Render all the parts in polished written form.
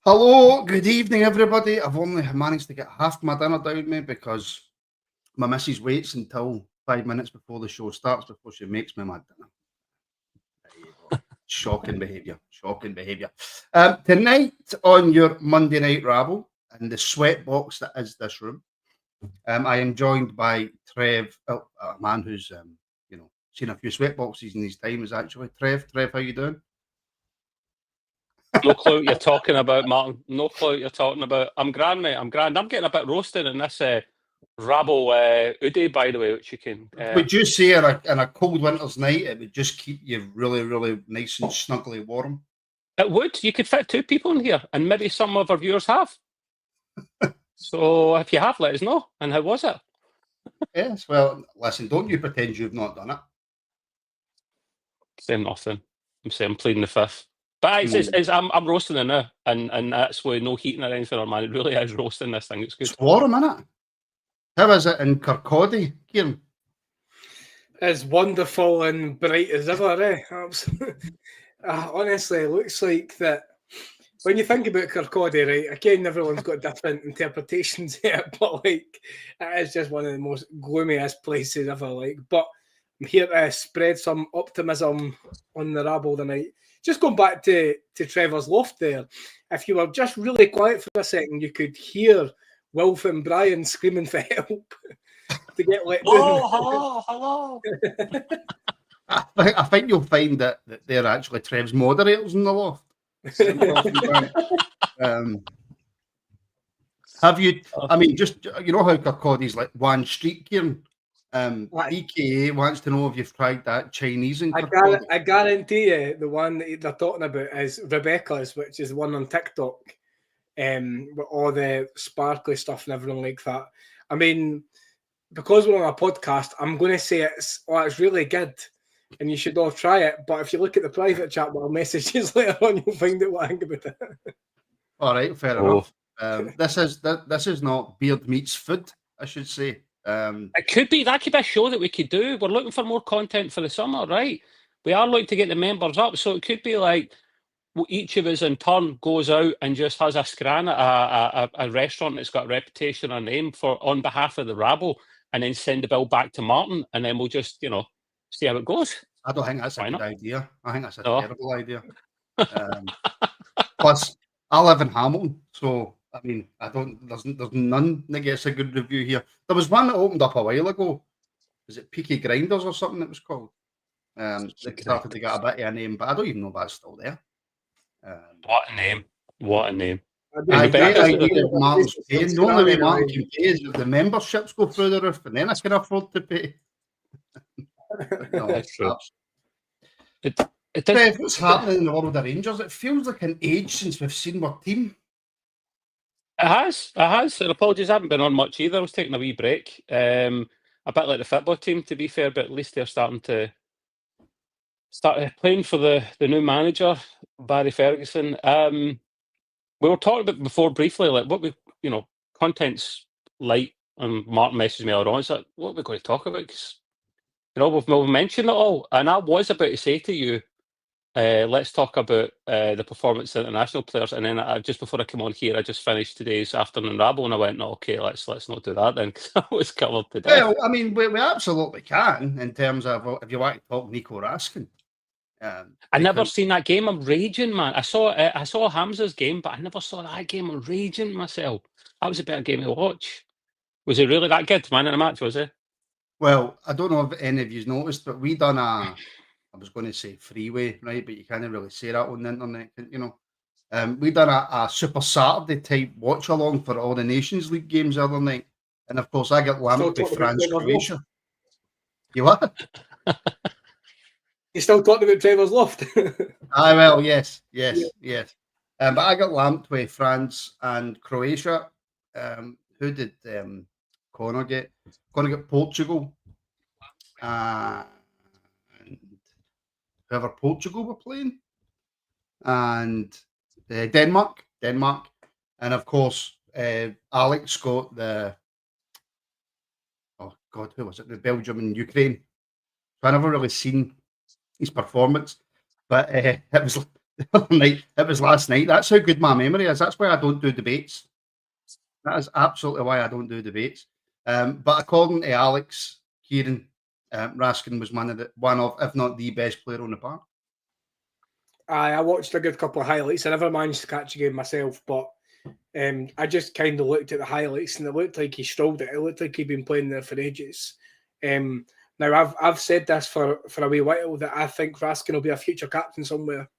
Hello, good evening, everybody. I've only managed to get half my dinner down me because my missus waits until 5 minutes before the show starts before she makes me my dinner. There you go. Shocking behaviour. Shocking behaviour. Tonight on your Monday night rabble in the sweat box that is this room, I am joined by Trev, a man who's seen a few sweat boxes in his time. Is actually Trev. Trev, how you doing? No clue what you're talking about, Martin. No clue what you're talking about. I'm grand, mate. I'm grand. I'm getting a bit roasted in this Rabble Udi, by the way, which you can... Would you say in a cold winter's night, it would just keep you really, really nice and snugly warm? It would. You could fit 2 people in here, and maybe some of our viewers have. So if you have, let us know. And how was it? Yes, well, listen, don't you pretend you've not done it. Saying nothing. I'm saying I'm pleading the fifth. But I'm roasting it now, and that's with no heating or anything on, man. It really is roasting this thing. It's good. It's warm, innit? How is it in Kirkcaldy, Kieran? It's wonderful and bright as ever, eh? Honestly, it looks like that when you think about Kirkcaldy, right? Again, everyone's got different interpretations here, but like it is just one of the most gloomiest places ever. Like, but I'm here to spread some optimism on the rabble tonight. Just going back to Trevor's loft there, if you were just really quiet for a second, you could hear Wilf and Brian screaming for help to get let down. Oh, hello. I think you'll find that they're actually Trev's moderators in the loft. Have you? I mean, just you know how Kirkcaldy's like one street, Kieran. BKA wants to know if you've tried that Chinese in Kirkcaldy. I guarantee you the one that they're talking about is Rebecca's, which is the one on TikTok, with all the sparkly stuff and everything like that. I mean, because we're on a podcast, I'm going to say it's really good, and you should all try it. But if you look at the private chat with our messages later on, you'll find out what I think about it. All right, fair enough. This is not beard meets food, I should say. It could be. That could be a show that we could do. We're looking for more content for the summer, right? We are looking to get the members up, so it could be like each of us in turn goes out and just has a scran at a restaurant that's got a reputation or name on behalf of the rabble, and then send the bill back to Martin, and then we'll just see how it goes. I don't think that's a good idea. I think that's a terrible idea. Plus, I live in Hamilton, so I mean, there's none that gets a good review here. There was one that opened up a while ago. Was it Peaky Grinders or something it was called? They started to get a bit of a name, but I don't even know if that's still there. What a name. What a name. I get Martin's paying. The only way Martin can pay is if the memberships go through the roof, and then I can afford to pay. No, that's true. Trev, what's happening in the world of Rangers? It feels like an age since we've seen our team. It has. And apologies, I haven't been on much either. I was taking a wee break. A bit like the football team, to be fair, but at least they're starting to start playing for the new manager, Barry Ferguson. We were talking about before briefly, like what we, content's light, and Martin messaged me earlier on. It's like, what are we going to talk about? Because, we've mentioned it all. And I was about to say to you, let's talk about the performance of international players. And then just before I came on here, I just finished today's afternoon rabble, and I went, no, okay, let's not do that then, because I was covered to death. Well, I mean, we absolutely can in terms of if you want to talk Nico Raskin. I never seen that game. I'm raging, man. I saw Hamza's game, but I never saw that game. I'm raging myself. That was a better game to watch. Was it really that good, man, in the match, was it? Well, I don't know if any of you noticed, but we done I was going to say freeway, right? But you can't really say that on the internet, we done a Super Saturday type watch along for all the Nations League games the other night. And of course, I got lamped with France, Croatia. You what? You're still talking about Trevor's loft? Well, yes. But I got lamped with France and Croatia. Who did Connor get? Connor got Portugal. And whoever Portugal were playing. And Denmark. And of course, Alex got the... Oh, God, who was it? The Belgium and Ukraine. So I never really seen his performance, but it was night. It was last night. That's how good my memory is. That's why I don't do debates. That is absolutely why I don't do debates. But according to Alex, Kieran, Raskin was one of, if not the best player on the park. I watched a good couple of highlights. I never managed to catch a game myself, but I just kind of looked at the highlights and it looked like he strolled it. It looked like he'd been playing there for ages. Now, I've said this for a wee while that I think Raskin will be a future captain somewhere,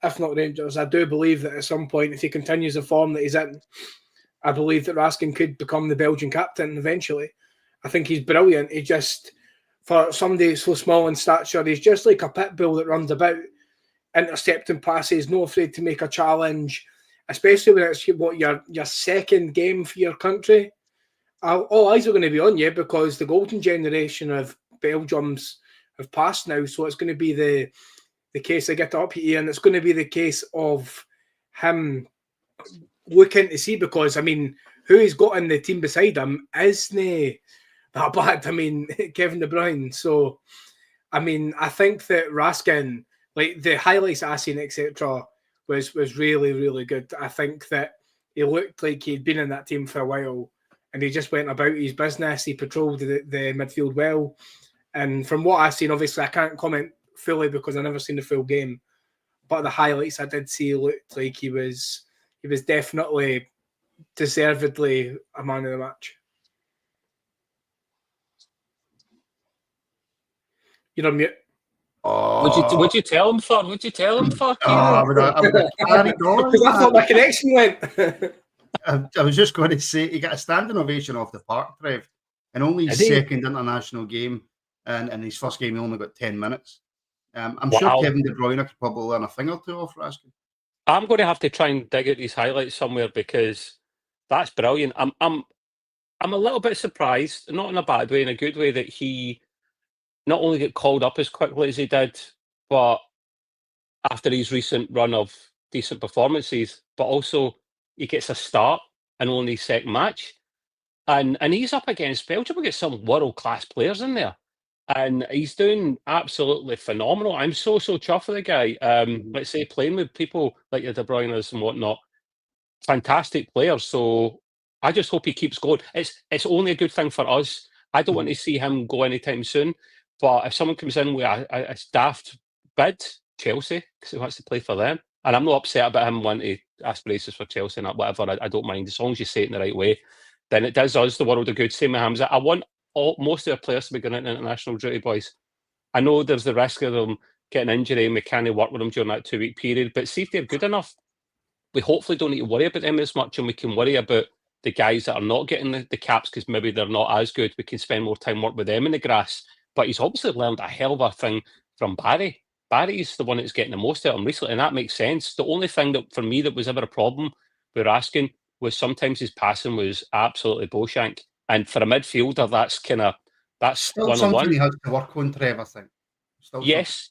if not Rangers. I do believe that at some point, if he continues the form that he's in, I believe that Raskin could become the Belgian captain eventually. I think he's brilliant. He just, for somebody so small in stature, he's just like a pit bull that runs about, intercepting passes, not afraid to make a challenge, especially when it's your second game for your country. All eyes are going to be on you because the golden generation of Belgiums have passed now. So it's going to be the case, I get it up here, and it's going to be the case of him looking to see, because, I mean, who he's got in the team beside him isn't that bad. I mean, Kevin De Bruyne. So, I mean, I think that Raskin, like the highlights I seen, etc., was really, really good. I think that he looked like he'd been in that team for a while and he just went about his business. He patrolled the midfield well. And from what I've seen, obviously, I can't comment fully because I've never seen the full game. But the highlights I did see looked like he was definitely deservedly a man of the match. You're on mute. Oh, Would you tell him for? Would you tell him for? I would have carried on. Because I thought my connection went. I was just going to say, he got a standing ovation off the park, Trev, and only his second international game, and in his first game, he only got 10 minutes. I'm sure Kevin De Bruyne could probably learn a thing or two off Raskin. I'm going to have to try and dig out these highlights somewhere because that's brilliant. I'm a little bit surprised, not in a bad way, in a good way, that he not only get called up as quickly as he did, but after his recent run of decent performances, but also he gets a start in only his second match. And he's up against Belgium. We get some world-class players in there. And he's doing absolutely phenomenal. I'm so chuffed with the guy. Let's say playing with people like your De Bruyne's and whatnot, fantastic players. So I just hope he keeps going. It's only a good thing for us. I don't want to see him go anytime soon. But if someone comes in with a daft bid, Chelsea, because he wants to play for them, and I'm not upset about him wanting aspirations for Chelsea and whatever. I don't mind as long as you say it in the right way. Then it does us the world of good. Same with Hamza. I want most of the players to be going into international duty, boys. I know there's the risk of them getting injury and we can't work with them during that 2-week period, but see if they're good enough, we hopefully don't need to worry about them as much, and we can worry about the guys that are not getting the caps because maybe they're not as good. We can spend more time work with them in the grass. But he's obviously learned a hell of a thing from Barry. Barry's the one that's getting the most out of him recently, and that makes sense. The only thing that for me that was ever a problem with Raskin was sometimes his passing was absolutely Beauchamp. And for a midfielder, that's Still one-on-one. something he has to work on, Trev, I think. Yes,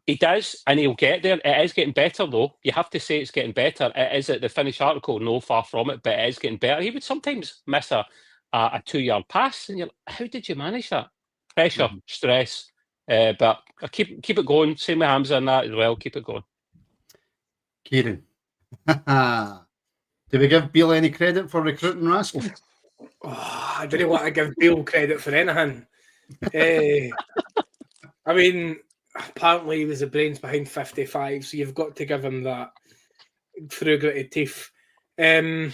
he does, and he'll get there. It is getting better, though. You have to say it's getting better. It is at the finished article, no, far from it, but it is getting better. He would sometimes miss a 2-yard pass, and you're like, how did you manage that? Pressure, stress, but keep it going. Same with Hamza and that as well. Keep it going. Kieran, do we give Beale any credit for recruiting Raskin? I didn't want to give Beale credit for anything. I mean, apparently he was the brains behind 55, so you've got to give him that through gritted teeth. I'm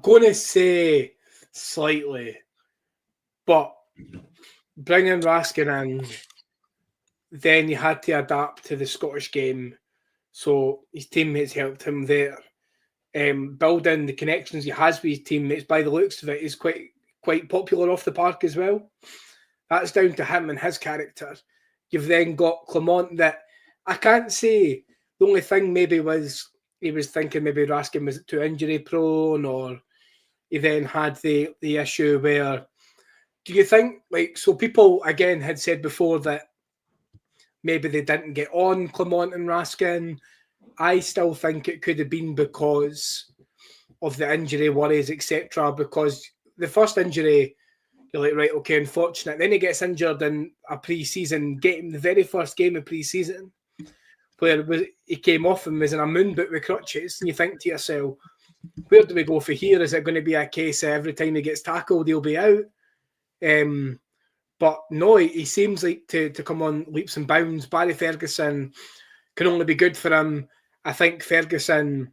going to say slightly, but bringing Raskin in, then you had to adapt to the Scottish game, so his teammates helped him there. Building the connections he has with his teammates, by the looks of it, is quite popular off the park as well. That's down to him and his character. You've then got Clement, that I can't say, the only thing maybe was he was thinking maybe Raskin was too injury prone, or he then had the issue where, do you think, so people again had said before that maybe they didn't get on, Clement and Raskin. I still think it could have been because of the injury worries, etc. Because the first injury, you're like, right, okay, unfortunate. Then he gets injured in a pre-season game, the very first game of pre-season. where he came off and was in a moon boot with crutches, and you think to yourself, where do we go for here? Is it going to be a case of every time he gets tackled, he'll be out? But no, he seems like to come on leaps and bounds. Barry Ferguson can only be good for him. I think Ferguson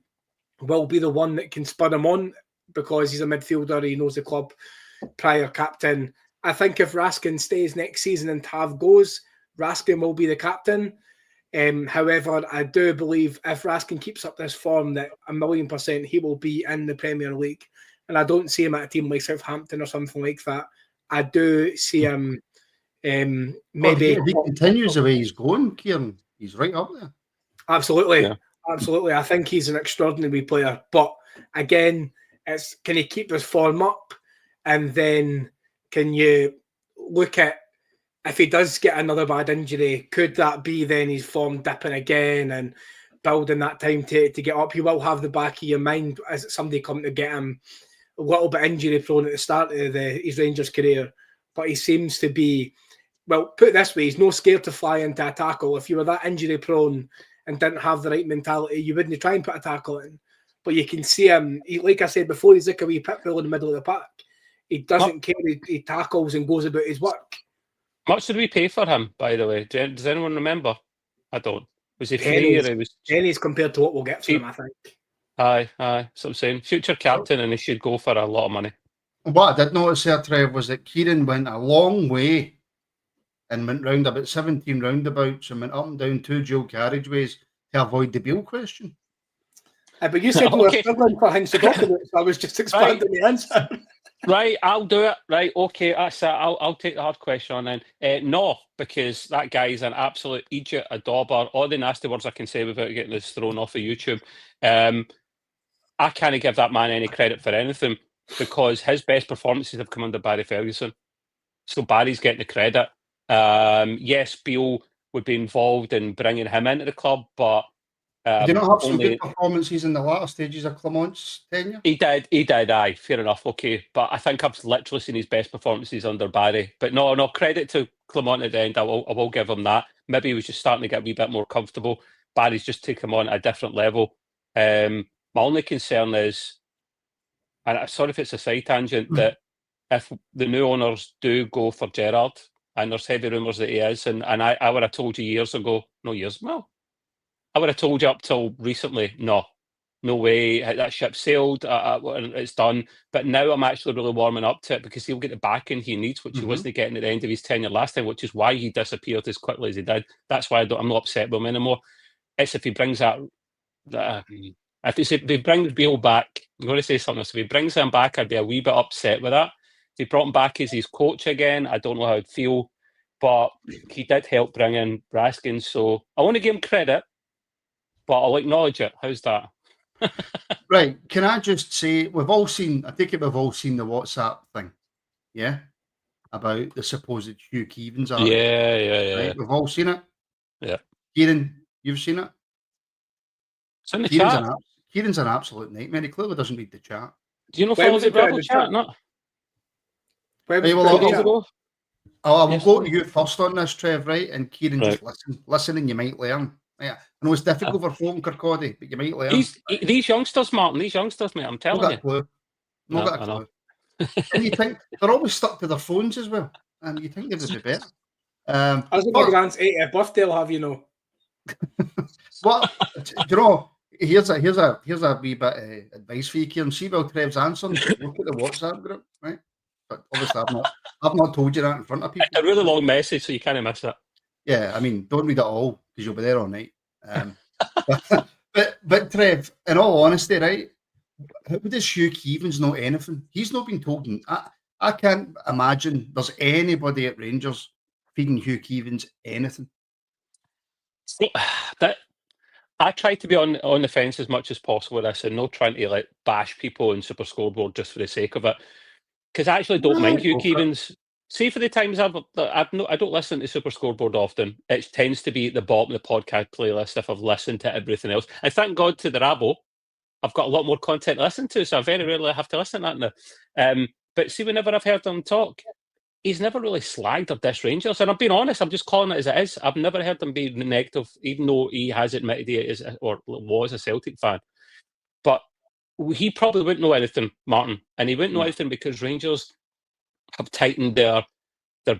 will be the one that can spur him on because he's a midfielder. He knows the club, prior captain. I think if Raskin stays next season and Tav goes, Raskin will be the captain. However, I do believe if Raskin keeps up this form, that 1,000,000% he will be in the Premier League. And I don't see him at a team like Southampton or something like that. I do see him maybe... If he continues the way he's going, Kieran, he's right up there. Absolutely. Yeah. Absolutely. I think he's an extraordinary player. But again, it's can he keep his form up? And then can you look at if he does get another bad injury, could that be then his form dipping again and building that time to get up? You will have the back of your mind as somebody come to get him a little bit injury prone at the start of his Rangers career. But he seems to be, well, put it this way, he's no scared to fly into a tackle. If you were that injury prone and didn't have the right mentality, you wouldn't try and put a tackle in. But you can see him, like I said before, he's like a wee pit bull in the middle of the pack. He doesn't care, he tackles and goes about his work. Much did we pay for him, by the way? Does anyone remember? I don't. Was he free Pennies. or he was Pennies compared to what we'll get for him, I think. Aye. So I'm saying future captain, and he should go for a lot of money. What I did notice there, Trev, was that Kieran went a long way and went round about 17 roundabouts and went up and down 2 dual carriageways to avoid the Beale question. But you said we were struggling for things to talk about, so I was just expanding the answer. Right, I'll do it. Right, okay, that's it. I'll take the hard question on then. No, because that guy's an absolute idiot, a dauber, all the nasty words I can say without getting this thrown off of YouTube. I can't give that man any credit for anything because his best performances have come under Barry Ferguson. So Barry's getting the credit. Yes, Beale would be involved in bringing him into the club, but did you not have some good performances in the latter stages of Clement's tenure? He did, aye, fair enough, okay. But I think I've literally seen his best performances under Barry. But no, credit to Clement at the end, I will give him that. Maybe he was just starting to get a wee bit more comfortable. Barry's just taken him on at a different level. My only concern is, and I'm sorry if it's a side tangent, that if the new owners do go for Gerrard, and there's heavy rumours that he is, and I would have told you years ago, I would have told you up till recently, no way, that ship sailed, it's done. But now I'm actually really warming up to it because he'll get the backing he needs, which he wasn't getting at the end of his tenure last time, which is why he disappeared as quickly as he did. That's why I'm not upset with him anymore. It's if he brings that, if he brings Beale back, I'm going to say something. So if he brings him back, I'd be a wee bit upset with that. If he brought him back as his coach again, I don't know how I'd feel. But he did help bring in Raskin, so I want to give him credit, but I'll acknowledge it. How's that? Right. Can I just say, we've all seen the WhatsApp thing, yeah? About the supposed Hugh Keevins article. Yeah. Right? We've all seen it. Yeah. Kieran, you've seen it? It's in the chat. Kieran's an absolute nightmare. He clearly doesn't read the chat. Do you know follow the Rabble chat? No. I will go to you first on this, Trev, right? And Kieran, just listen and you might learn. Yeah. I know it's difficult for folk in Kirkcaldy, but you might learn. These youngsters, Martin, mate, I'm telling you. Not got a clue. And you think they're always stuck to their phones as well. And you think they would be better. I was going to answer 80th birthday, I'll have you know. Well, do you know, here's a wee bit of advice for you, Kieran. See while Trev's answering, look at the WhatsApp group, right? But obviously I've not told you that in front of people. A really long message, so you can't miss it. Yeah, I mean, don't read it all because you'll be there all night. But Trev, in all honesty, right? How does Hugh Keevins know anything? He's not been told. I can't imagine there's anybody at Rangers feeding Hugh Keevins anything. I try to be on the fence as much as possible with this and not trying to like bash people in Super Scoreboard just for the sake of it. Because I actually don't mind Hugh Keevins. See, for the times I don't listen to Super Scoreboard often. It tends to be at the bottom of the podcast playlist if I've listened to everything else. And thank God to the Rabble, I've got a lot more content to listen to, so I very rarely have to listen to that now. But see, whenever I've heard them talk, he's never really slagged or dissed Rangers. And I'm being honest, I'm just calling it as it is. I've never heard him be negative, even though he has admitted he is or was a Celtic fan. But he probably wouldn't know anything, Martin. And he wouldn't know anything because Rangers have tightened their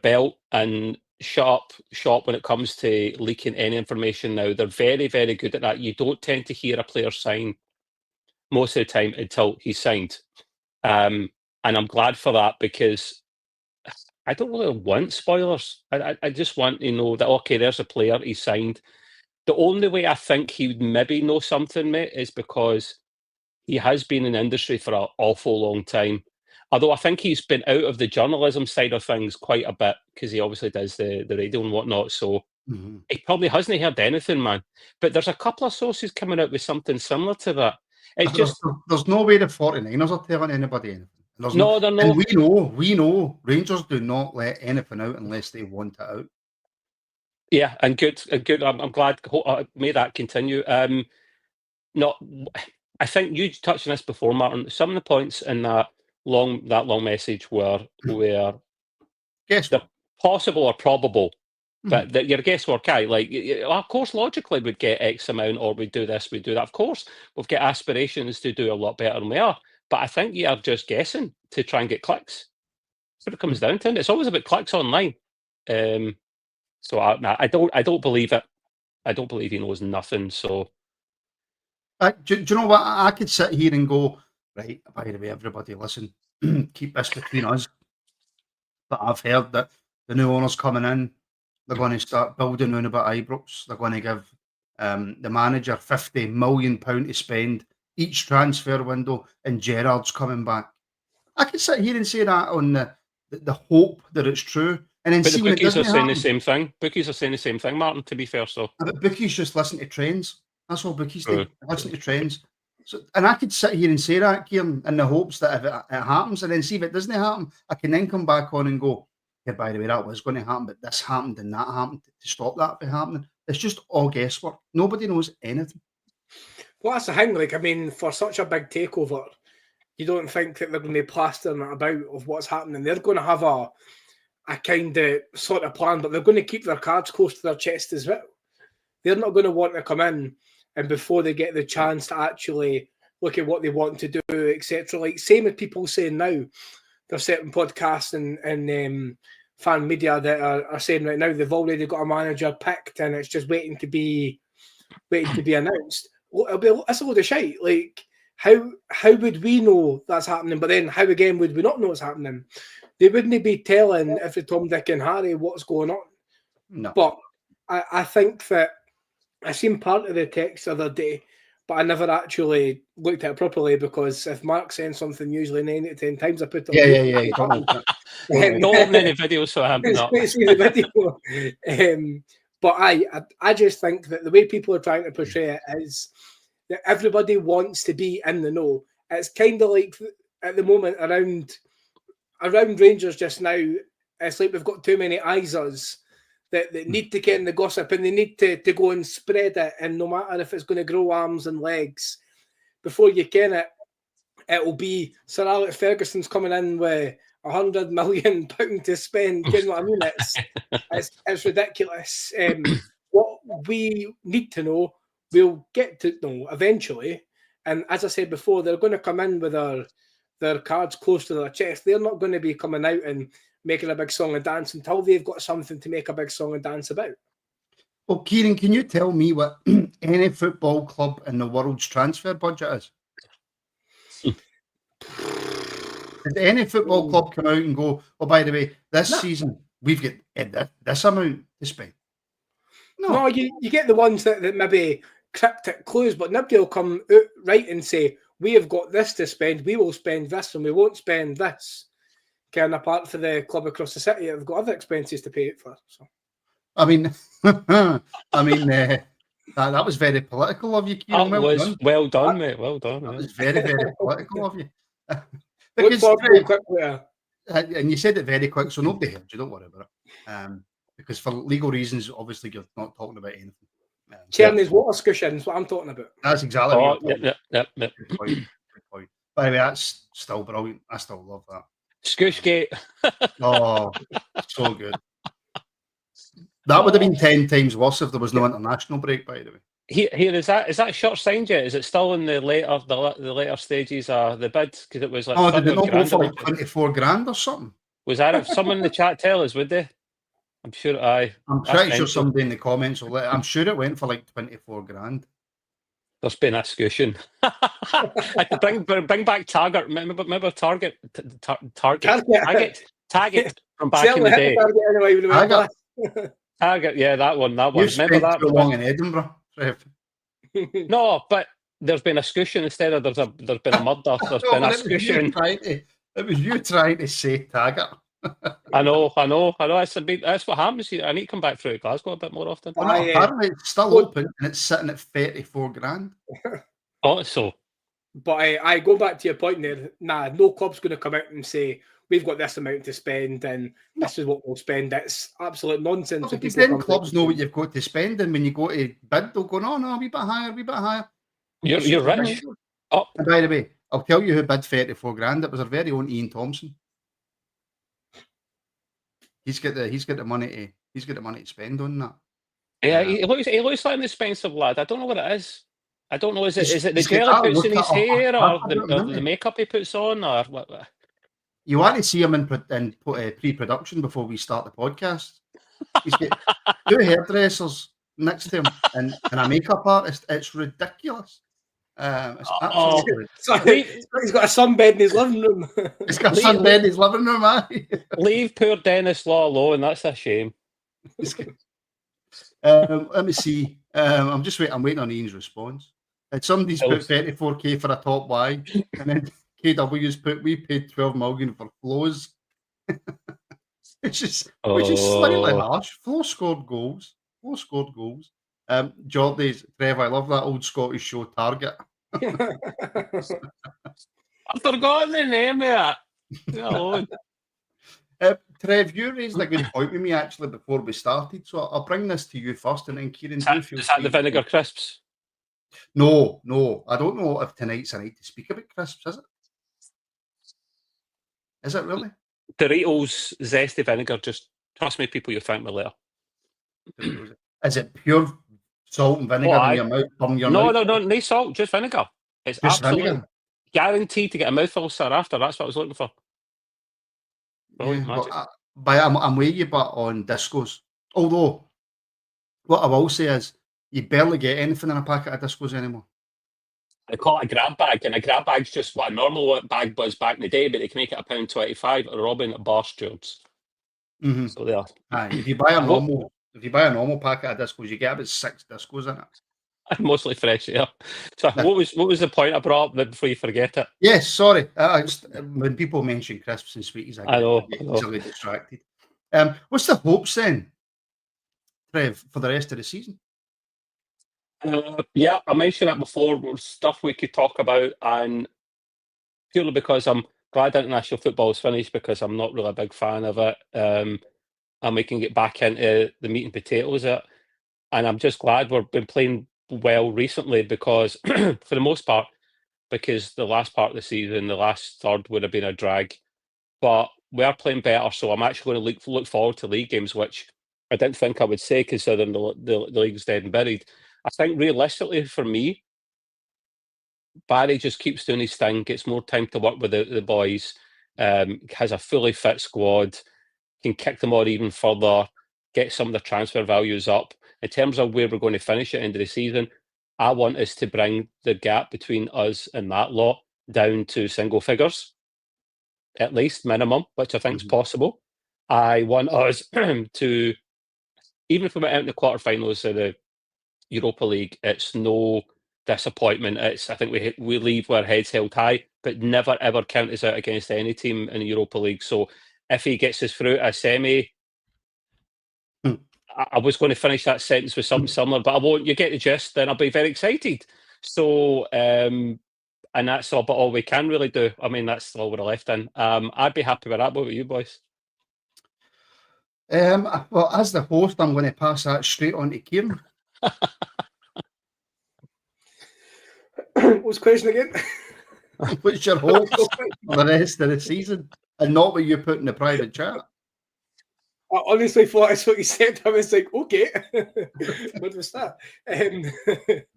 belt and shut up shop when it comes to leaking any information now. They're very, very good at that. You don't tend to hear a player sign most of the time until he's signed. And I'm glad for that because I don't really want spoilers. I just want to know that, okay, there's a player, he's signed. The only way I think he would maybe know something, mate, is because he has been in the industry for an awful long time. Although I think he's been out of the journalism side of things quite a bit because he obviously does the radio and whatnot. So he probably hasn't heard anything, man. But there's a couple of sources coming out with something similar to that. It's just there's no way the 49ers are telling anybody anything. They're not. And we know Rangers do not let anything out unless they want it out. Yeah, and good. I'm glad. May that continue. I think you touched on this before, Martin. Some of the points in that long message were possible or probable. But your guesswork, like, of course, logically we'd get X amount, or we'd do this, we'd do that. Of course, we've got aspirations to do a lot better than we are. But I think you are just guessing to try and get clicks. That's what it comes down to. And it's always about clicks online. So I don't believe it. I don't believe he knows nothing. So, do you know what? I could sit here and go, right, by the way, everybody listen, keep this between us. But I've heard that the new owner's coming in. They're going to start building round about Ibrox. They're going to give the manager £50 million to spend each transfer window, and Gerrard's coming back. I could sit here and say that on the hope that it's true. And then but see the bookies are saying the same thing. Bookies are saying the same thing, Martin, to be fair. So, but bookies just listen to trends. That's all bookies do. Listen to trends. So, and I could sit here and say that, Kieran, in the hopes that if it happens, and then see if it doesn't happen, I can then come back on and go, yeah, by the way, that was going to happen, but this happened and that happened to stop that from happening. It's just all guesswork. Nobody knows anything. Well, that's the thing. Like, I mean, for such a big takeover, you don't think that they're going to be plastering it about of what's happening. They're going to have a kind of sort of plan, but they're going to keep their cards close to their chest as well. They're not going to want to come in and before they get the chance to actually look at what they want to do, etc. Like, same as people saying now, there's certain podcasts and fan media that are saying right now they've already got a manager picked and it's just waiting to be announced. Well, that's a load of shite. Like, how would we know that's happening? But then how again would we not know it's happening? They wouldn't be telling every Tom, Dick and Harry what's going on. No. But I think that I seen part of the text the other day, but I never actually looked at it properly because if Mark sends something, usually 9 out of 10 times I put it on. Yeah. Don't open any videos for him. It's great to see the video. But I just think that the way people are trying to portray it is that everybody wants to be in the know. It's kind of like at the moment around Rangers just now, it's like we've got too many eyes that need to get in the gossip and they need to go and spread it. And no matter if it's going to grow arms and legs, before you can it'll be Sir Alex Ferguson's coming in with £100 million to spend. You know what I mean? It's ridiculous. What we need to know, we'll get to know eventually. And as I said before, they're going to come in with their cards close to their chest. They're not going to be coming out and making a big song and dance until they've got something to make a big song and dance about. Well, Kieran, can you tell me what any football club in the world's transfer budget is? Did any football club come out and go, oh, by the way, this season we've got this amount to spend? No, you get the ones that maybe cryptic clues, but nobody will come out right and say, we have got this to spend, we will spend this and we won't spend this. Kind of apart for the club across the city, they've got other expenses to pay for. So, I mean, that was very political of you, Kieran. Well done, mate. Well done. That was very, very political of you. Because, and you said it very quick, so nobody heard you. Don't worry about it. Because for legal reasons, obviously, you're not talking about anything. Cherny's water cushion is what I'm talking about. That's exactly what you're talking about. Yep. Good point. By the way, that's still brilliant. I still love that. Scooshgate. Oh, So good. That would have been 10 times worse if there was no international break, by the way. Here is that short signed yet? Is it still in the later stages of the bid? Because it was like Oh, did 30 they not go grand. for like 24 grand or something? Was that if someone in the chat tell us, would they? I'm sure. I'm pretty sure somebody in the comments will let. I'm sure it went for like 24 grand. There's been a discussion. I could bring back Target. Remember Target? Target from back in the day. Target, yeah, that one. You Remember that? Too long in Edinburgh, Trev. No, but there's been a discussion instead of there's been a murder. There's been a discussion. It was you trying to say Taggart. I know. That's what happens here. I need to come back through Glasgow a bit more often. Well, no, apparently it's still open and it's sitting at 34 grand. Oh, so. But I go back to your point there. Nah, no club's going to come out and say we've got this amount to spend and this is what we'll spend. It's absolute nonsense. Well, because then clubs know what you've got to spend, and when you go to bid, they'll go, no, a wee bit higher. You're rich. Oh. And by the way, I'll tell you who bid 34 grand. It was our very own Ian Thompson. He's got the money to spend on that. Yeah, he looks like an expensive lad. I don't know what it is. I don't know. Is it the gel he puts in his hair, or the makeup he puts on, or what? You want to see him in pre-production before we start the podcast. He's got 2 hairdressers next to him and a makeup artist. It's ridiculous. It's absolutely ridiculous. He's got a sunbed in his living room. He's got a sunbed in his living room, Leave poor Dennis Law alone. That's a shame. Let me see. I'm waiting on Ian's response. Somebody's put 34k for a top wide, and then KW's put we paid 12 million for Flo's. which is slightly harsh. Flo scored goals. Geordie's Trev, I love that old Scottish show Target. I've forgotten the name of it. Trev, you raised a good point with me actually before we started, so I'll bring this to you first, and then Kieran. Is that the vinegar crisps? No, I don't know if tonight's a night to speak about crisps, is it? Is it really? Doritos zesty vinegar. Just trust me, people. You'll thank me later. Is it pure salt and vinegar in your mouth? No salt, just vinegar. It's just absolutely vinegar. Guaranteed to get a mouthful sir after. That's what I was looking for. I'm with you, but on discos. Although, what I will say is, you barely get anything in a packet of discos anymore. They call it a grab bag, and a grab bag's just what a normal bag was back in the day, but they can make it £1.25 or Robin at bar stewards. Mm-hmm. So they are. If you buy a normal packet of discos, you get about 6 discos in it. Mostly fresh air. So what was the point I brought up before you forget it? Yes, sorry. When people mention crisps and sweeties, I get easily distracted. What's the hopes then, Trev, for the rest of the season? Yeah, I mentioned that before. Stuff we could talk about, and purely because I'm glad international football is finished, because I'm not really a big fan of it, and we can get back into the meat and potatoes of it. And I'm just glad we've been playing well recently, because for the most part, because the last part of the season, the last third would have been a drag, but we are playing better. So I'm actually going to look forward to league games, which I didn't think I would say, considering the league's dead and buried. I think realistically for me, Barry just keeps doing his thing, gets more time to work with the boys, has a fully fit squad, can kick them on even further, get some of the transfer values up. In terms of where we're going to finish at the end of the season, I want us to bring the gap between us and that lot down to single figures, at least minimum, which I think is possible. I want us to, even if we went out in the quarterfinals of the Europa League, it's no disappointment. I think we leave with our heads held high, but never ever count us out against any team in the Europa League. So if he gets us through a semi, I was going to finish that sentence with something similar, but I won't. You get the gist, then I'll be very excited. So, and that's all we can really do. I mean, that's all we're left in. I'd be happy with that. What about you boys? Well, as the host, I'm going to pass that straight on to Kieran. What's the question again? What's your hopes for the rest of the season, and not what you put in the private chat? I honestly thought that's what you said. I was like, okay, what was that?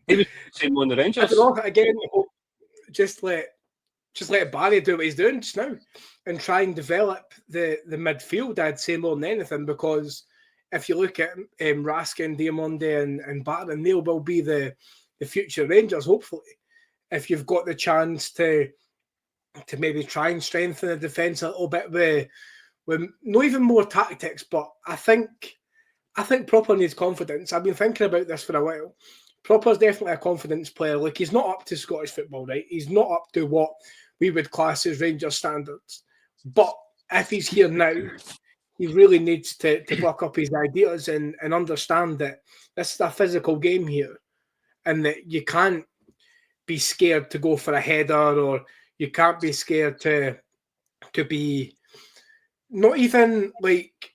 He was same on the I Rangers. don't know. Again, just let Barry do what he's doing just now and try and develop the midfield, I'd say, more than anything, because if you look at Raskin, Diamonde and Barton, they will be the future Rangers, hopefully. If you've got the chance to maybe try and strengthen the defence a little bit with not even more tactics, but I think Proper needs confidence. I've been thinking about this for a while. Proper's definitely a confidence player. Like, he's not up to Scottish football, right? He's not up to what we would class as Rangers standards. But if he's here now, he really needs to buck up his ideas and understand that this is a physical game here, and that you can't be scared to go for a header, or you can't be scared to be not even like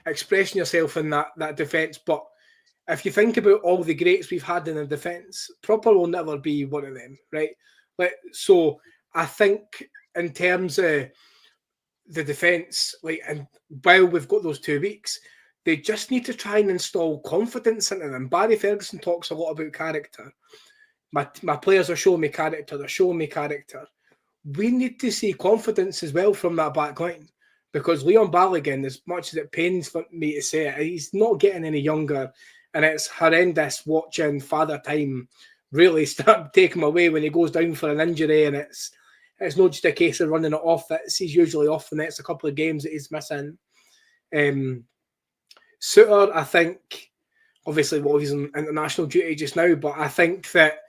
expressing yourself in that defence. But if you think about all the greats we've had in the defence, Proper will never be one of them, right? So I think in terms of the defence, and while we've got those 2 weeks, they just need to try and install confidence into them. Barry Ferguson talks a lot about character. My players are showing me character. They're showing me character. We need to see confidence as well from that back line, because Leon Balogun, as much as it pains for me to say it, he's not getting any younger, and it's horrendous watching Father Time really start taking him away when he goes down for an injury, and it's not just a case of running it off. He's usually off the next couple of games that he's missing. Suter, I think, obviously, he's on international duty just now, but I think that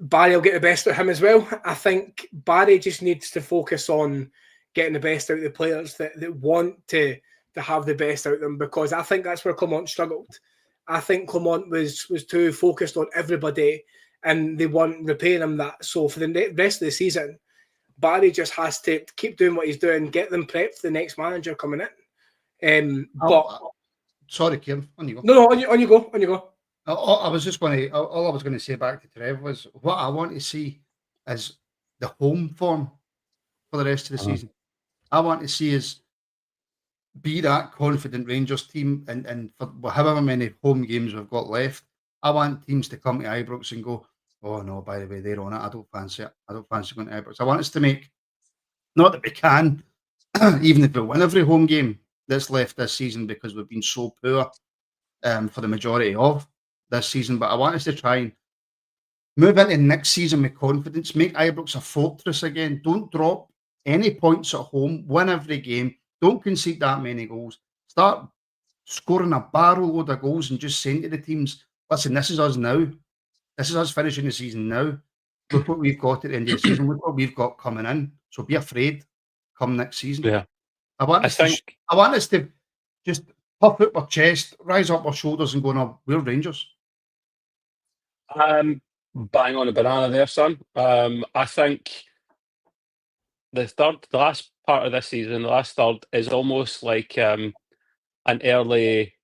Barry will get the best of him as well. I think Barry just needs to focus on getting the best out of the players that want to have the best out of them, because I think that's where Clement struggled. I think Clement was too focused on everybody, and they weren't repaying him that. So for the rest of the season, Barry just has to keep doing what he's doing, get them prepped for the next manager coming in. Sorry, Kieran, on you go. No, on you go. I was just going to. All I was going to say back to Trev was, what I want to see is the home form for the rest of the season. I want to see us be that confident Rangers team, and for however many home games we've got left, I want teams to come to Ibrox and go, oh no, by the way, they're on it. I don't fancy it. I don't fancy going to Ibrox. I want us to make, not that we can, even if we win every home game that's left this season, because we've been so poor for the majority of this season, but I want us to try and move into next season with confidence, make Ibrox a fortress again. Don't drop any points at home, win every game, don't concede that many goals, start scoring a barrel load of goals and just saying to the teams, listen, this is us now. This is us finishing the season now. Look what we've got at the end of the season. Look what we've got coming in. So be afraid come next season. Yeah. I want us to just puff out our chest, rise up our shoulders and go, no, we're Rangers. Bang on a banana there, son. I think the last part of this season, the last third, is almost like an early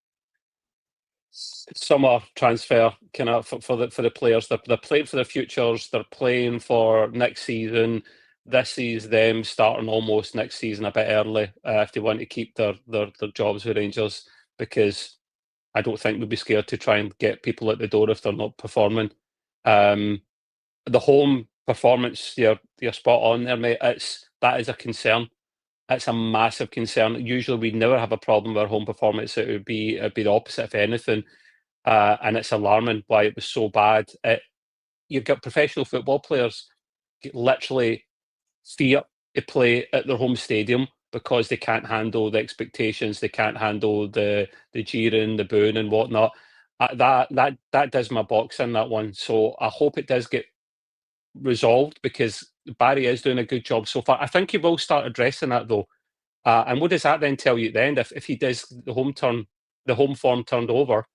summer transfer kind of for the players. They're playing for their futures. They're playing for next season. This sees them starting almost next season a bit early if they want to keep their jobs with Rangers, because I don't think we'd be scared to try and get people at the door if they're not performing. The home performance, you're spot on there, mate. That is a concern. It's a massive concern. Usually we never have a problem with our home performance. It would be the opposite, if anything. And it's alarming why it was so bad. You've got professional football players literally fear to play at their home stadium because they can't handle the expectations. They can't handle the jeering, the booing and whatnot. That does my box in, that one. So I hope it does get resolved, because Barry is doing a good job so far. I think he will start addressing that though. And what does that then tell you at the end? If he does the home form turned over,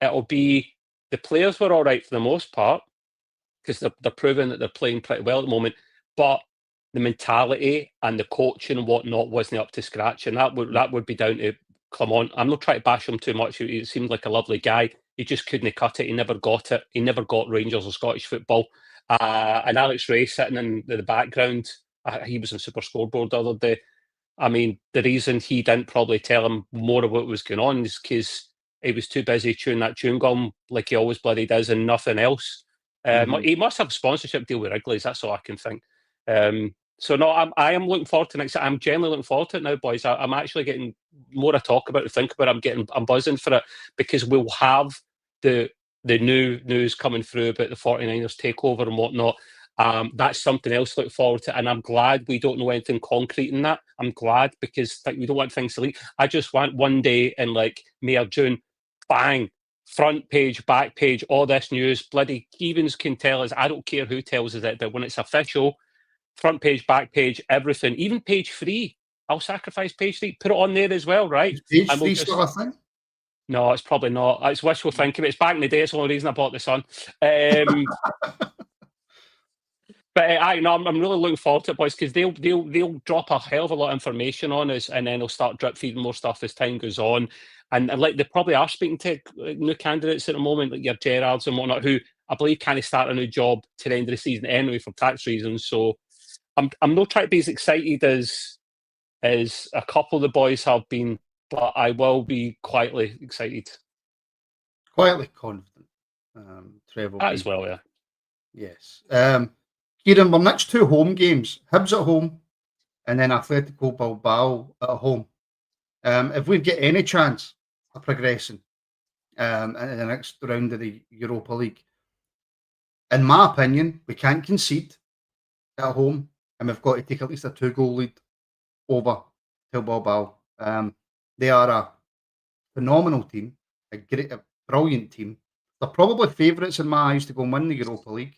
it'll be the players were all right for the most part, because they're proving that they're playing pretty well at the moment, but the mentality and the coaching and whatnot wasn't up to scratch, and that would be down to Clement. I'm not trying to bash him too much. He seemed like a lovely guy. He just couldn't cut it. He never got it. He never got Rangers or Scottish football. And Alex Ray sitting in the background, he was on Super Scoreboard the other day. I mean, the reason he didn't probably tell him more of what was going on is because he was too busy chewing that chewing gum like he always bloody does and nothing else. He must have a sponsorship deal with Wrigley's, that's all I can think. So no, I am looking forward to next. I'm genuinely looking forward to it now, boys. I'm actually getting more to talk about, to think about. I'm buzzing for it because we'll have the new news coming through about the 49ers takeover and whatnot. That's something else to look forward to, and I'm glad we don't know anything concrete in that. I'm glad because we don't want things to leak. I just want one day in like May or June, bang, front page, back page, all this news. Bloody Stevens can tell us. I don't care who tells us it, but when it's official, front page, back page, everything, even page 3. I'll sacrifice page 3. Put it on there as well, right? Is page 3 still a thing? No, it's probably not. It's wishful thinking. It's back in the day. It's the only reason I bought the Sun. But I'm really looking forward to it, boys, because they'll drop a hell of a lot of information on us, and then they'll start drip feeding more stuff as time goes on. And like they probably are speaking to new candidates at the moment, like your Gerrards and whatnot, who I believe kind of start a new job to the end of the season anyway for tax reasons. So I'm not trying to be as excited as a couple of the boys have been, but I will be quietly excited. Quietly confident. Trev will as well, yeah. Yes. Kieran, we're next 2 home games. Hibs at home and then Atletico Bilbao at home. If we've got any chance of progressing in the next round of the Europa League, in my opinion, we can't concede at home, and we've got to take at least a 2-goal lead over Bilbao. They are a phenomenal team, a brilliant team. They're probably favourites in my eyes to go and win the Europa League.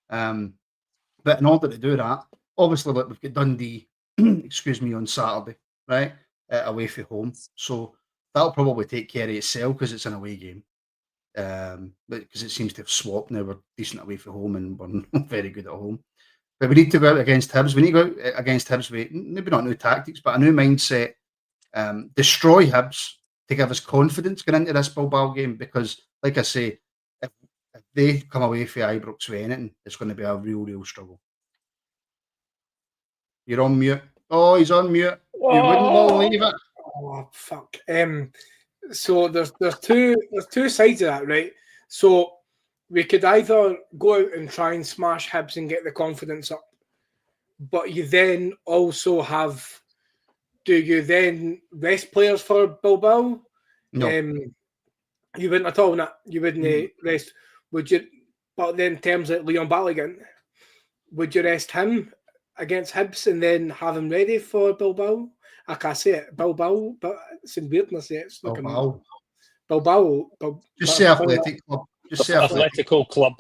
But in order to do that, obviously, like we've got Dundee, on Saturday, right, away from home. So that'll probably take care of itself because it's an away game. Because it seems to have swapped now. We're decent away from home and we're not very good at home. But we need to go out against Hibs. We need to go out against Hibs with maybe not new tactics, but a new mindset. Destroy Hibs to give us confidence going into this Bilbao game. Because, like I say, if they come away from Ibrox with anything, it's going to be a real struggle. You're on mute. Oh, he's on mute. You wouldn't believe it. Oh, fuck. So there's two sides of that, right? So we could either go out and try and smash Hibs and get the confidence up, but you then also have, do you then rest players for Bilbao? No. You wouldn't at all. You wouldn't rest. Would you? But then in terms of Leon Balogun, would you rest him against Hibs and then have him ready for Bilbao? I can't say it. Bilbao, but it's in weirdness. It's Bilbao. Just say Athletic Club. Just say Atletico Club.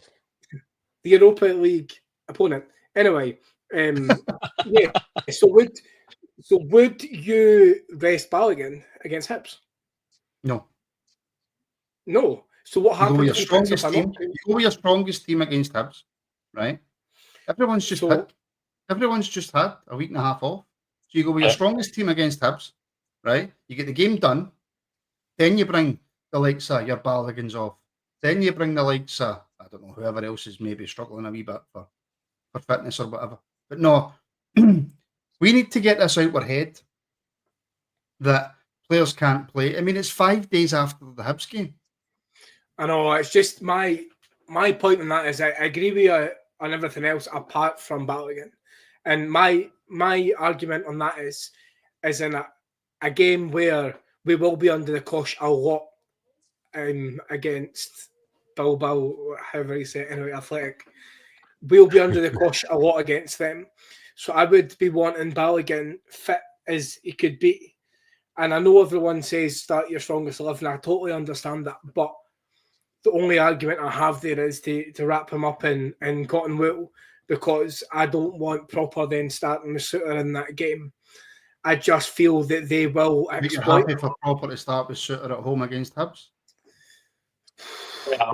The Europa League opponent. Anyway, yeah. So would you rest Balogun against Hibs? No. No. So what happens? You go with your strongest team against Hibs, right? Everyone's just had a week and a half off. So you go with your strongest team against Hibs, right? You get the game done. Then you bring the likes of your Balligans off. Then you bring the likes of, I don't know, whoever else is maybe struggling a wee bit for fitness or whatever. But no, we need to get this out our head that players can't play. I mean, it's 5 days after the Hibs game. I know, it's just my point on that is I agree with you on everything else apart from Balogun. And my argument on that is in a game where we will be under the cosh a lot against Bilbao, however you say it, anyway, Athletic. We'll be under the cosh a lot against them. So I would be wanting Balogun fit as he could be. And I know everyone says start your strongest 11. I totally understand that. But the only argument I have there is to wrap him up in cotton wool, because I don't want Proper then starting with Suter in that game. I just feel that they will exploit. You're happy for Proper to start with Suter at home against Hibs?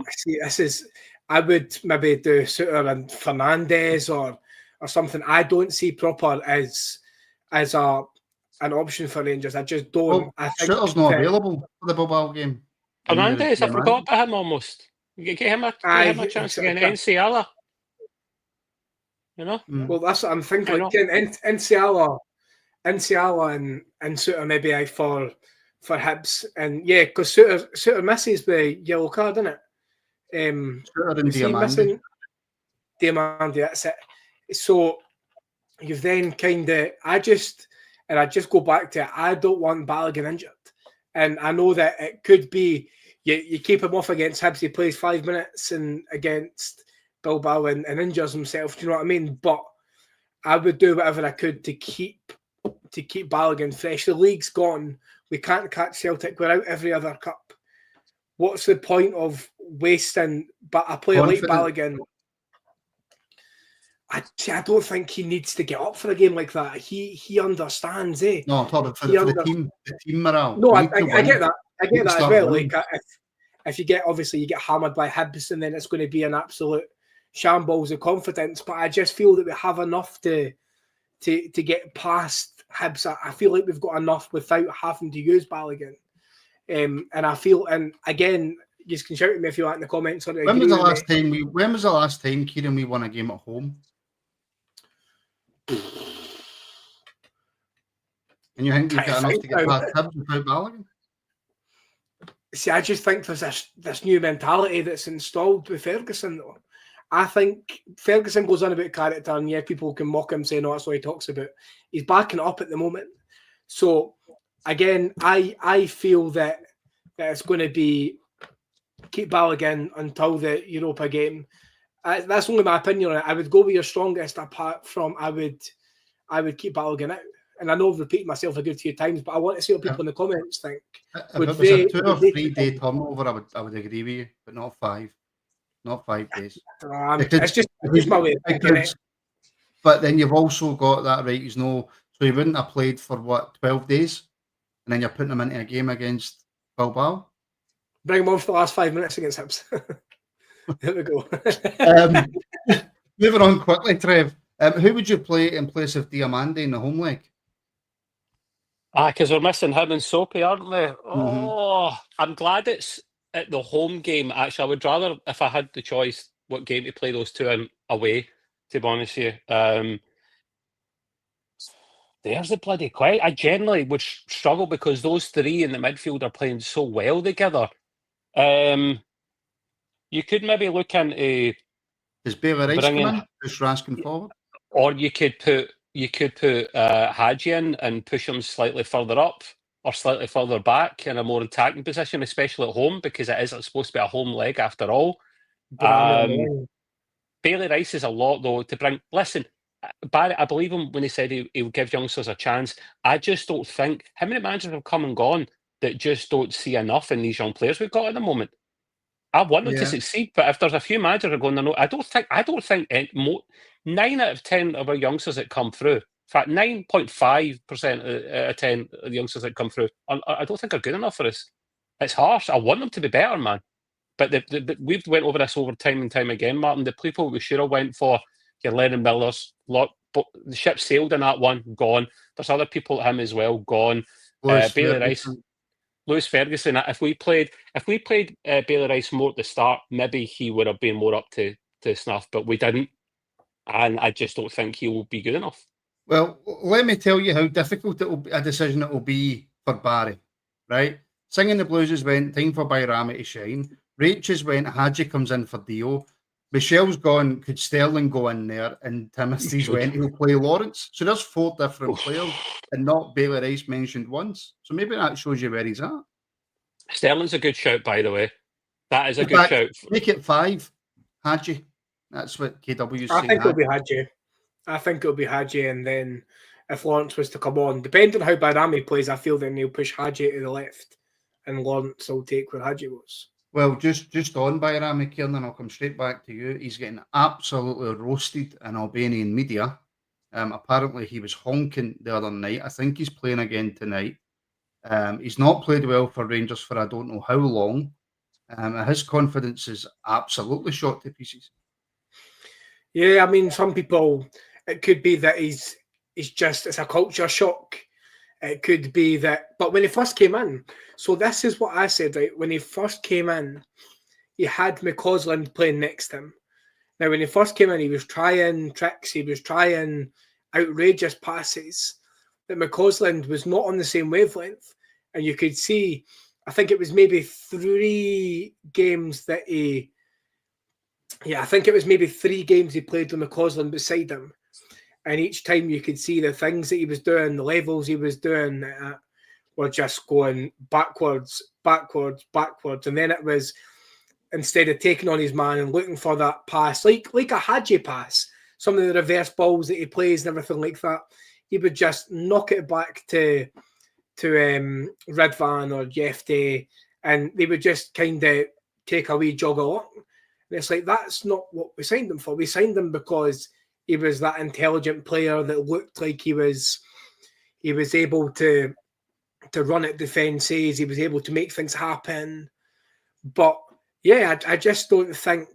See, I would maybe do Suter and Fernandez or something. I don't see Proper as an option for Rangers. I just don't. Well, I think Suter's not available for the Bilbao game. Fernandez, I forgot about him almost. You get him a chance against Enciala. You know? Well, that's what I'm thinking. Like, Enciala Insiala and Suter maybe for Hibs. And yeah, because Suter misses the yellow card, isn't it? Suter and Was he Diamandi. missing Diamandi? That's it. So you've then I just go back to it. I don't want Balogun injured. And I know that it could be you keep him off against Hibs, he plays 5 minutes, and against Bilbao and injures himself. Do you know what I mean? But I would do whatever I could to keep Balogun fresh. The league's gone. We can't catch Celtic. We're out every other cup. What's the point of wasting a player like Balogun? I don't think he needs to get up for a game like that. He understands, eh? No, I'm talking for the team morale. No, I get that. I get that as well. Like if you get hammered by Hibs, and then it's going to be an absolute shambles of confidence. But I just feel that we have enough to get past Hibs. I feel like we've got enough without having to use Balogun. And I feel, and again, you can shout at me if you want in the comments. When was the last time, Kieran, we won a game at home? And you think you've got enough to get past Hibs without Balogun? See, I just think there's this new mentality that's installed with Ferguson, though. I think Ferguson goes on about character, and yeah, people can mock him saying, "No, that's what he talks about." He's backing it up at the moment. So again, I feel that it's going to be keep Balogun until the Europa game. That's only my opinion on it. I would go with your strongest, apart from I would keep Balogun out. And I know I've repeated myself a good few times, but I want to see what people in the comments think. If it was a 2 or 3 day turnover, I would agree with you, but not 5. Not 5 days. It's just my way of thinking it. But then you've also got that right. So he wouldn't have played for 12 days, and then you're putting him into a game against Bilbao. Bring him on for the last 5 minutes against Hibs. There we go. Moving on quickly, Trev. Who would you play in place of Diamandi in the home leg? Because we're missing him and Soapy, aren't we? Oh, I'm glad it's at the home game. Actually, I would rather, if I had the choice, what game to play those two in away, to be honest with you. There's the bloody quiet. I generally would struggle because those three in the midfield are playing so well together. You could maybe look into... Does Bailey Rice come in? Push Raskin forward? Or you could put Hadji in and push him slightly further up or slightly further back in a more attacking position, especially at home, because it is supposed to be a home leg after all. Bailey Rice is a lot, though, to bring... Listen, Barry, I believe him when he said he'll give youngsters a chance. I just don't think... How many managers have come and gone that just don't see enough in these young players we've got at the moment? I want them to succeed, but if there's a few managers that are going, no, I don't think 9 out of 10 of our youngsters that come through, in fact, 9.5% out of 10 of the youngsters that come through, I don't think are good enough for us. It's harsh. I want them to be better, man. But we've went over this over time and time again, Martin. The people we should have went for, your Lennon Millers, but the ship sailed in that one, gone. There's other people like him as well, gone. Bailey Rice. Lewis Ferguson, if we played Bailey Rice more at the start, maybe he would have been more up to snuff, but we didn't. And I just don't think he will be good enough. Well, let me tell you how difficult a decision it will be for Barry, right? Singing the Blues went, time for Bayrami to shine. Rachel's went, Hadji comes in for Dio. Michelle's gone, could Sterling go in there? And Timothy's went, he'll play Lawrence. So there's 4 different players and not Bailey Rice mentioned once. So maybe that shows you where he's at. Sterling's a good shout, by the way. That is a good shout. Make it 5, Hadji. That's what KW's saying. I think it'll be Hadji. And then if Lawrence was to come on, depending on how Bayrami plays, I feel then he'll push Hadji to the left and Lawrence will take where Hadji was. Well, just on Bayrami, Kieran, and I'll come straight back to you. He's getting absolutely roasted in Albanian media. Apparently, he was honking the other night. I think he's playing again tonight. He's not played well for Rangers for I don't know how long. His confidence is absolutely shot to pieces. Yeah, I mean, some people, it could be that it's a culture shock. It could be that, but when he first came in, so this is what I said, right? When he first came in, he had McCausland playing next to him. Now, when he first came in, he was trying tricks, he was trying outrageous passes. that McCausland was not on the same wavelength, and you could see. I think it was maybe 3 games that he. Yeah, I think it was maybe 3 games he played with McCausland beside him, and each time you could see the things that he was doing, the levels he was doing, were just going backwards, and then it was, instead of taking on his man and looking for that pass, like a Hadji pass, some of the reverse balls that he plays and everything like that, he would just knock it back to Ridvan or Jefte, and they would just kind of take a wee jog along. And it's like, that's not what we signed him for. We signed him because he was that intelligent player that looked like he was able to run at defences. He was able to make things happen. But yeah, I just don't think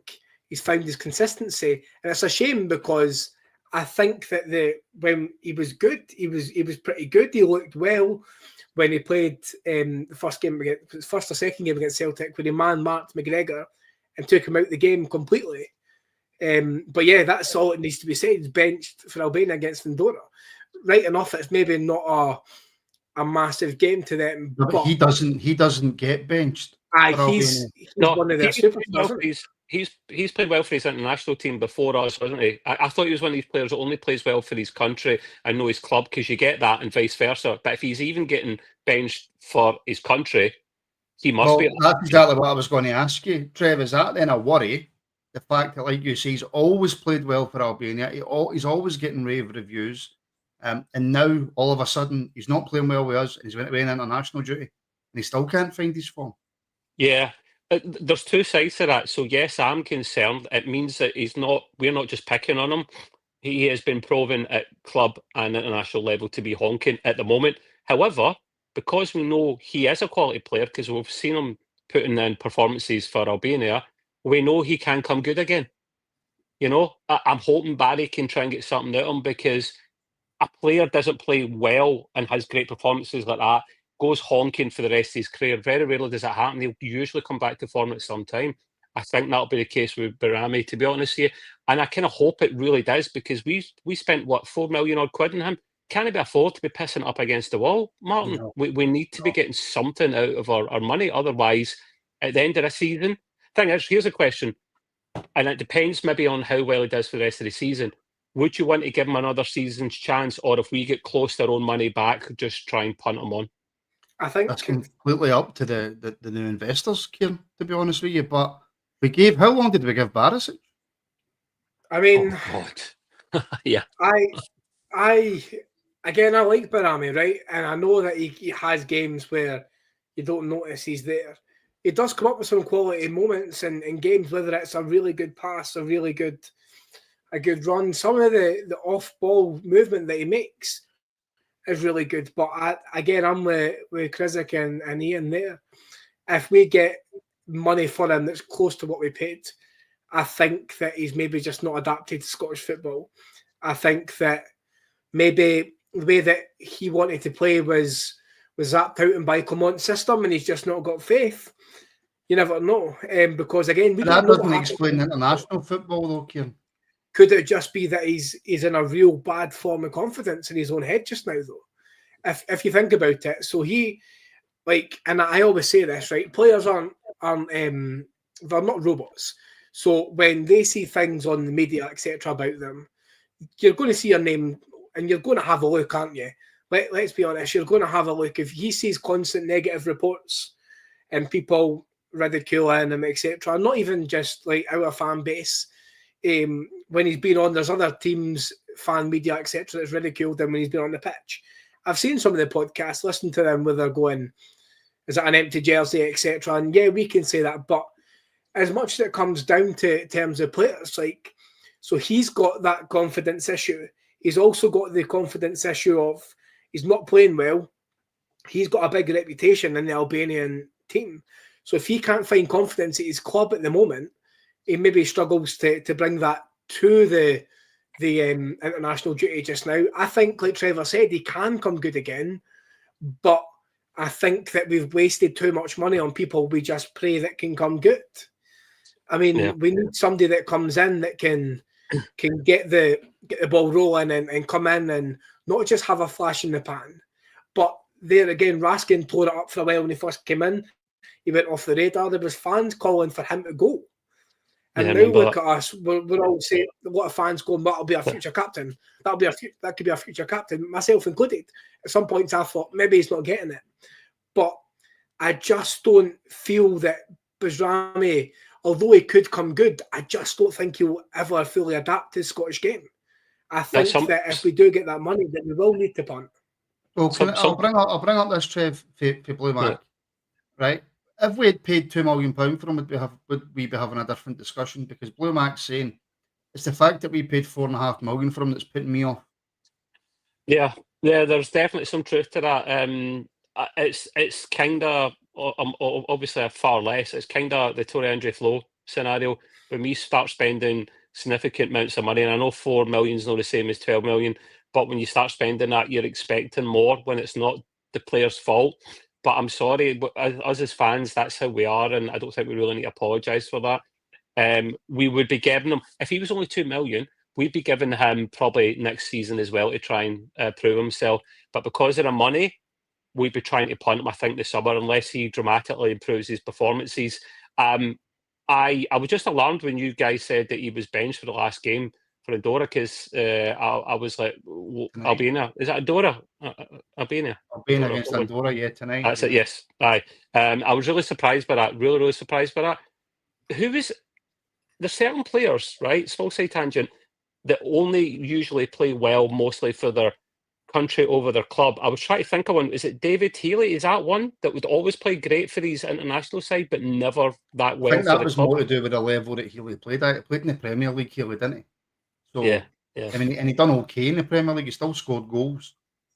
he's found his consistency, and it's a shame because I think that when he was good, he was pretty good. He looked well when he played the first or second game against Celtic, when he man-marked McGregor and took him out the game completely. But yeah, that's all it needs to be said. He's benched for Albania against Andorra. Right enough, it's maybe not a massive game to them. No, but he doesn't get benched. He's one of their superstars. He's played well for his international team before us, wasn't he? I thought he was one of these players that only plays well for his country and know his club, because you get that and vice versa. But if he's even getting benched for his country, he must be. That's exactly what I was going to ask you, Trev. Is that then a worry? The fact that, like you say, he's always played well for Albania. He's always getting rave reviews. And now, all of a sudden, he's not playing well with us, and he's went away in international duty, and he still can't find his form. Yeah, there's 2 sides to that. So yes, I'm concerned. It means that we're not just picking on him. He has been proven at club and international level to be honking at the moment. However, because we know he is a quality player, because we've seen him putting in performances for Albania, we know he can come good again. You know, I'm hoping Barry can try and get something out of him, because a player doesn't play well and has great performances like that, goes honking for the rest of his career. Very rarely does that happen. He'll usually come back to form at some time. I think that'll be the case with Barami, to be honest with you. And I kind of hope it really does, because we spent, what, 4 million odd quid on him? Can he afford to be pissing up against the wall, Martin? No. We need to be getting something out of our money. Otherwise, at the end of the season, thing is, here's a question, and it depends maybe on how well he does for the rest of the season. Would you want to give him another season's chance, or if we get close to our own money back, just try and punt him on? I think that's completely up to the new investors, Kieran, to be honest with you. But how long did we give Barisic? I mean, oh, God. Yeah. I like Barami, right? And I know that he has games where you don't notice he's there. He does come up with some quality moments in games, whether it's a really good pass, a good run. Some of the off-ball movement that he makes is really good. But I'm with Krizik and Ian there. If we get money for him that's close to what we paid, I think that he's maybe just not adapted to Scottish football. I think that maybe the way that he wanted to play was zapped out in by Clement's system, and he's just not got faith. You never know. Because again, that doesn't explain international football though, Kieran. Could it just be that he's in a real bad form of confidence in his own head just now, though? If you think about it, so he, like, and I always say this, right? Players aren't they're not robots. So when they see things on the media, etc., about them, you're going to see your name and you're going to have a look, aren't you? Let's be honest, you're going to have a look. If he sees constant negative reports and people ridiculing him, etc., not even just like our fan base. When he's been on, there's other teams, fan media, etc., that's ridiculed him when he's been on the pitch. I've seen some of the podcasts, listened to them where they're going, is it an empty jersey, etc. And yeah, we can say that, but as much as it comes down to terms of players, like, so he's got that confidence issue. He's also got the confidence issue of he's not playing well. He's got a big reputation in the Albanian team. So if he can't find confidence at his club at the moment, he maybe struggles to bring that to the international duty just now. I think, like Trevor said, he can come good again, but I think that we've wasted too much money on people we just pray that can come good. I mean, we need somebody that comes in that can get the ball rolling and come in and not just have a flash in the pan, but there again, Raskin tore it up for a while when he first came in. He went off the radar. There was fans calling for him to go. And now look at us. We're all saying, a lot of fans going, that'll be a future captain. That could be a future captain, myself included. At some points I thought, maybe he's not getting it. But I just don't feel that Bajrami, although he could come good, I just don't think he'll ever fully adapt to the Scottish game. I think that if we do get that money, then we will need to punt. Well, I'll bring up this, Trev, for Blue Mac, right? If we had paid £2 million for him, would we be having a different discussion? Because Blue Mac's saying it's the fact that we paid $4.5 million for him that's putting me off. Yeah, there's definitely some truth to that. It's kind of obviously far less. It's kind of the Torrey Andre Flo scenario when we start spending significant amounts of money, and I know 4 million is not the same as 12 million, but when you start spending that, you're expecting more when it's not the player's fault. But I'm sorry, us as fans, that's how we are, and I don't think we really need to apologise for that. We would be giving him, if he was only 2 million, we'd be giving him probably next season as well to try and prove himself. But because of the money, we'd be trying to punt him, I think, this summer, unless he dramatically improves his performances. I was just alarmed when you guys said that he was benched for the last game for Andorra, because I was like, Albania. Is that Andorra? Albania? Albania against Andorra, yeah, tonight. That's it, yes. Aye. I was really surprised by that, really surprised by that. There's certain players, right, small side tangent, that only usually play well mostly for their country over their club. I was trying to think of one. Is it David Healy? Is that one that would always play great for his international side, but never that well? I think that was more to do with the level that Healy played at. He played in the Premier League, Healy, didn't he? So, yeah. I mean, and he done okay in the Premier League. He still scored goals,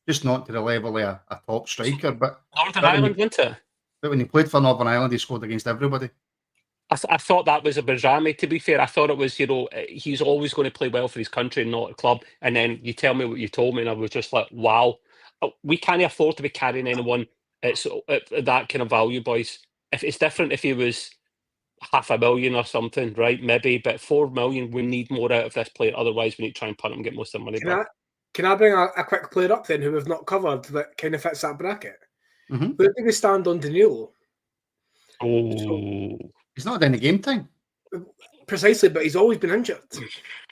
just not to the level of a top striker. But Northern Ireland, wasn't it? But when he played for Northern Ireland, he scored against everybody. I thought that was a Bajrami, to be fair. I thought it was, he's always going to play well for his country, not a club. And then you tell me what you told me, and I was just like, wow. We can't afford to be carrying anyone at that kind of value, boys. If it's different if he was $500,000 or something, right? Maybe, but 4 million, we need more out of this player. Otherwise, we need to try and punt him and get most of the money back. Can I bring a quick player up then who we've not covered that kind of fits that bracket? Mm-hmm. Where do we stand on Danilo? Oh, he's not in the game time. Precisely, but he's always been injured.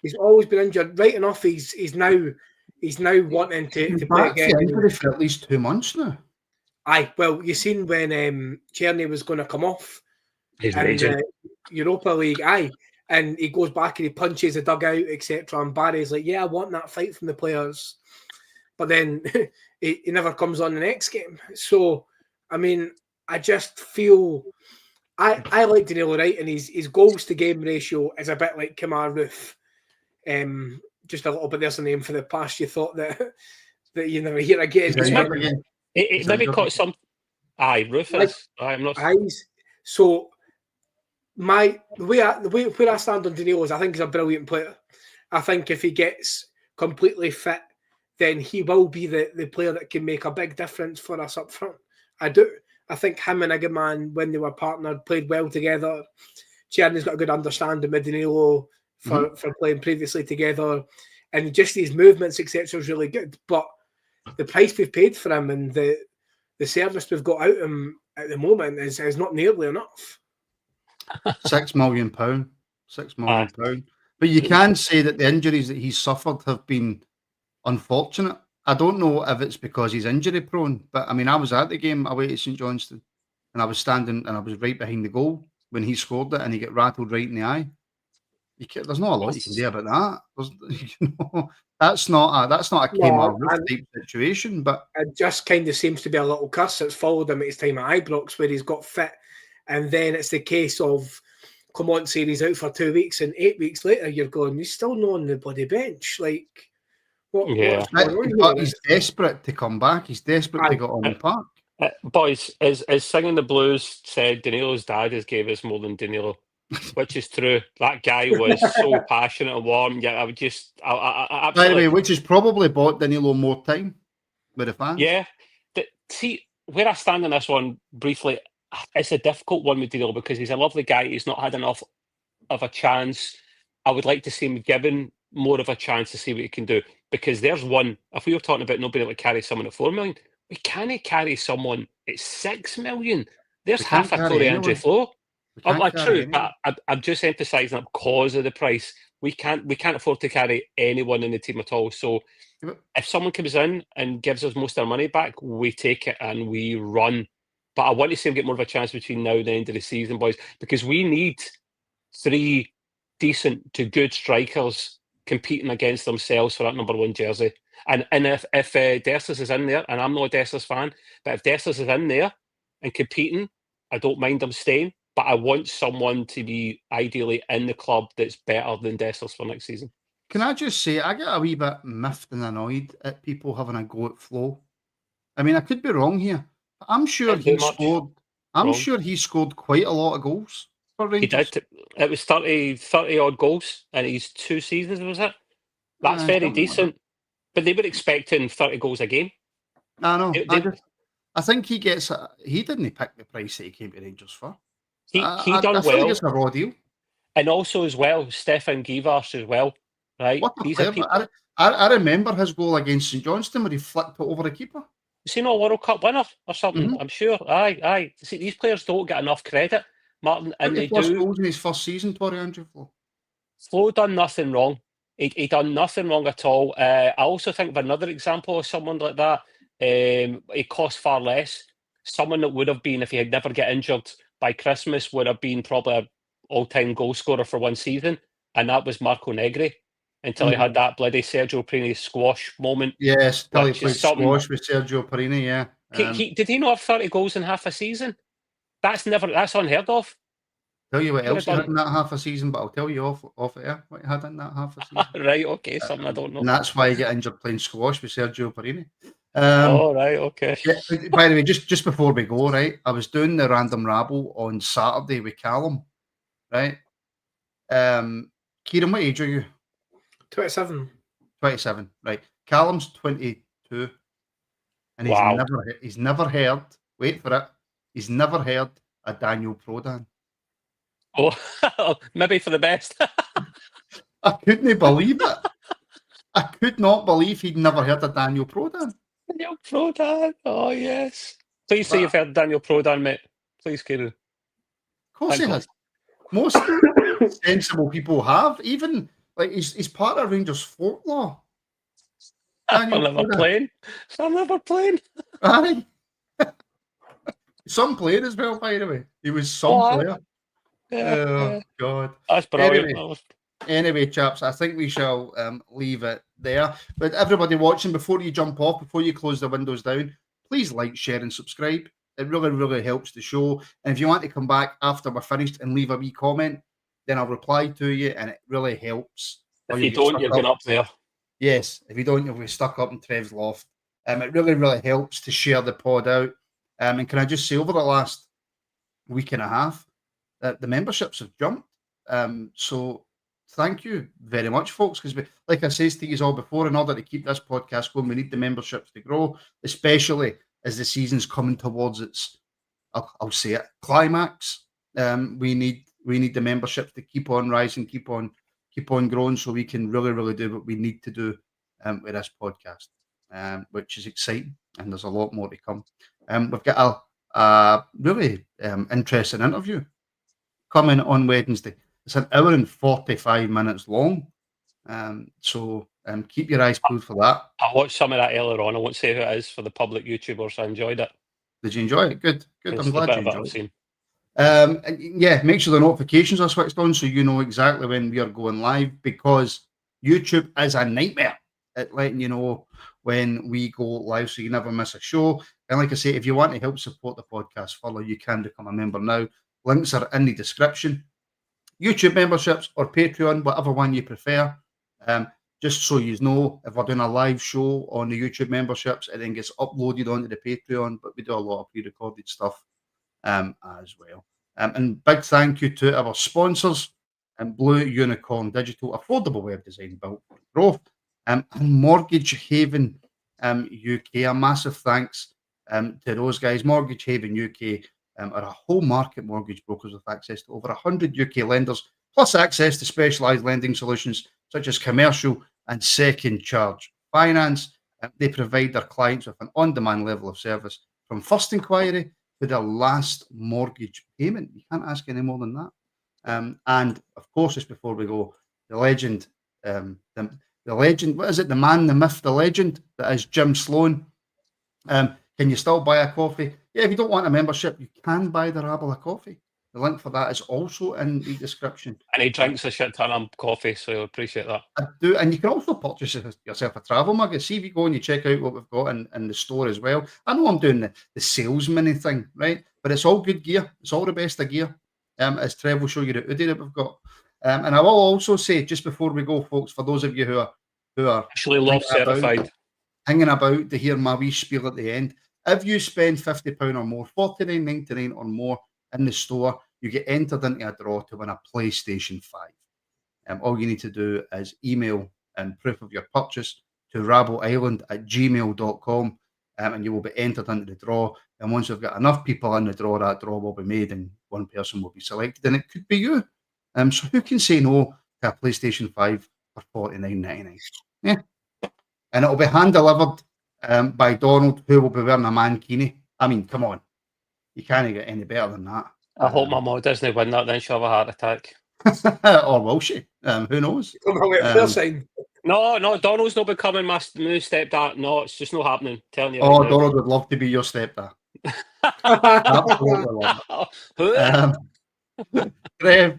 He's always been injured. Right enough, he's now wanting to play again. For at least 2 months now. Aye, well, you seen when Tierney was going to come off in Europa League, and he goes back and he punches the dugout, etc. And Barry's like, yeah, I want that fight from the players. But then he never comes on the next game. So, I mean, I just feel... I like Danilo, right? And his goals to game ratio is a bit like Kamar Roof. Just a little bit, there's a name for the past you thought that you never hear again. It maybe caught some... Aye, Rufus. I'm not... So, where I stand on Danilo is I think he's a brilliant player. I think if he gets completely fit, then he will be the player that can make a big difference for us up front. I do. I think him and Igaman, when they were partnered, played well together. Tierney's got a good understanding with Danilo for playing previously together. And just his movements, etc., is really good. But the price we've paid for him and the service we've got out of him at the moment is not nearly enough. £6 million. £6 million. But you can say that the injuries that he's suffered have been unfortunate. I don't know if it's because he's injury prone, but I mean, I was at the game away at St Johnstone, and I was standing and I was right behind the goal when he scored it, and he got rattled right in the eye. There's not a lot you can do about that. That's not a Kamar Roof type situation, but it just kind of seems to be a little curse that's followed him at his time at Ibrox, where he's got fit, and then it's the case of come on, say he's out for 2 weeks, and 8 weeks later you're going, he's still not on the bloody bench, like. But he's desperate to come back. He's desperate to get on the park. Boys, as Singing the Blues said, Danilo's dad has gave us more than Danilo, which is true. That guy was so passionate and warm. Yeah, I by the way, which has probably bought Danilo more time with the fans. Yeah. See, where I stand on this one briefly, it's a difficult one with Danilo because he's a lovely guy. He's not had enough of a chance. I would like to see him given more of a chance to see what he can do. Because there's one, if we were talking about not being able to carry someone at 4 million, we can't carry someone at 6 million. There's We half can't a carry Corey Andrew anyone. Flo. We can't carry True, anyone. but I'm just emphasising that because of the price, we can't afford to carry anyone in the team at all. So if someone comes in and gives us most of our money back, we take it and we run. But I want to see him get more of a chance between now and the end of the season, boys, because we need 3 decent to good strikers competing against themselves for that number 1 jersey. And if Dessers is in there, and I'm not a Dessers fan, but if Dessers is in there and competing, I don't mind him staying. But I want someone to be ideally in the club that's better than Dessers for next season. Can I just say, I get a wee bit miffed and annoyed at people having a go at Flo. I mean, I could be wrong here. But I'm sure Didn't do he much scored. I'm wrong. sure he scored quite a lot of goals for He Rangers. did. It was 30 odd goals in his 2 seasons, was it? That's very something like decent. But they were expecting 30 goals a game. I know. They- I think he gets. He didn't pick the price that he came to Rangers for. He I done feel like well. it's a raw deal. And also as well, Stefan Givars as well, right? What a These player! are people. I remember his goal against St Johnstone where he flicked it over the keeper. Is he not a World Cup winner or something? Mhm. I'm sure. Aye. See, these players don't get enough credit, Martin, and they 20+ do. goals in his first season, Corey Andrew Flo. Flo done nothing wrong. He done nothing wrong at all. I also think of another example of someone like that. He cost far less. Someone that would have been, if he had never get injured by Christmas, would have been probably an all-time goal scorer for one season, and that was Marco Negri. Until he had that bloody Sergio Prini squash moment. Yes, till he Which is played something- squash with Sergio Parini. Yeah, Did he not have 30 goals in half a season? That's unheard of. tell you what Could have else he done- had in that half a season, but I'll tell you off air what he had in that half a season. Right, okay, something I don't know. And that's why he got injured playing squash with Sergio Parini. Right, okay. Yeah, by the way, just before we go, right, I was doing the random rabble on Saturday with Callum, right? Kieran, what age are you? 27. 27, right? Callum's 22, and Wow. he's never heard. Wait for it. He's never heard a Daniel Prodan. Oh, maybe for the best. I couldn't believe it. I could not believe he'd never heard of Daniel Prodan. Daniel Prodan. Oh, yes. Please say you've heard Daniel Prodan, mate. Please, Kieran. Of course Thank he has. Most sensible people have. Even like he's part of Rangers folklore. I'm never playing. Aye. Some player as well, by the way. He was some player. Yeah. God. That's brilliant. Anyway, chaps, I think we shall leave it there. But everybody watching, before you jump off, before you close the windows down, please like, share, and subscribe. It really, really helps the show. And if you want to come back after we're finished and leave a wee comment, then I'll reply to you, and it really helps. If you don't, you're going up there. Yes, if you don't, you'll be stuck up in Trev's loft. It really, really helps to share the pod out. And can I just say, over the last week and a half, the memberships have jumped. So thank you very much, folks, because like I said to you all before, in order to keep this podcast going, we need the memberships to grow, especially as the season's coming towards its, I'll say it, climax. We need the memberships to keep on rising, keep on growing, so we can really, really do what we need to do with this podcast, which is exciting, and there's a lot more to come. We've got a really interesting interview coming on Wednesday. It's an hour and 45 minutes long, so keep your eyes peeled for that. I watched some of that earlier on. I won't say who it is for the public YouTubers. I enjoyed it. Did you enjoy it? Good. It's I'm glad the you bit of it enjoyed I've seen. And yeah, make sure the notifications are switched on so you know exactly when we are going live, because YouTube is a nightmare at letting you know when we go live, so you never miss a show. And like I say, if you want to help support the podcast further, you can become a member now. Links are in the description. YouTube memberships or Patreon, whatever one you prefer. Just so you know, if we're doing a live show on the YouTube memberships, it then gets uploaded onto the Patreon, but we do a lot of pre-recorded stuff as well. And big thank you to our sponsors, Blue Unicorn Digital, affordable web design built for growth, and Mortgage Haven UK. A massive thanks to those guys. Mortgage Haven UK are a whole market mortgage brokers with access to over 100 UK lenders, plus access to specialised lending solutions such as commercial and second charge finance. They provide their clients with an on-demand level of service from first inquiry to their last mortgage payment. You can't ask any more than that. And of course, just before we go, the legend, the legend, what is it? The man, the myth, the legend that is Jim Sloan. Can you still buy a coffee? Yeah, if you don't want a membership, you can buy the Rabble a coffee. The link for that is also in the description. And he drinks a shit ton of coffee, so I appreciate that. I do, and you can also purchase yourself a travel mug. See if you go and you check out what we've got in the store as well. I know I'm doing the salesman thing, right? But it's all good gear. It's all the best of gear. As Trev will show you the hoodie that we've got. And I will also say, just before we go, folks, for those of you who are actually love certified, hanging about to hear my wee spiel at the end, if you spend £50 or more, $49.99 or more in the store, you get entered into a draw to win a PlayStation 5. All you need to do is email proof of your purchase to rabbleisland@gmail.com, and you will be entered into the draw. And once we've got enough people in the draw, that draw will be made and one person will be selected, and it could be you. So who can say no to a PlayStation 5 for $49.99? Yeah. And it'll be hand-delivered by Donald, who will be wearing a mankini. I mean, come on. You can't get any better than that. I hope my mum doesn't win that, then she'll have a heart attack. Or will she? Who knows? No, Donald's not becoming my new stepdad. No, it's just not happening. I'm telling you. Oh, right, Donald would love to be your stepdad. Absolutely love it. Trev,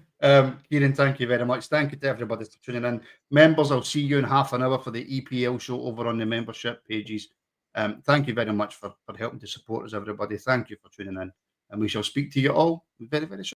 Kieran, thank you very much. Thank you to everybody for tuning in. Members, I'll see you in half an hour for the EPL show over on the membership pages. Thank you very much for helping to support us, everybody. Thank you for tuning in. And we shall speak to you all very, very soon.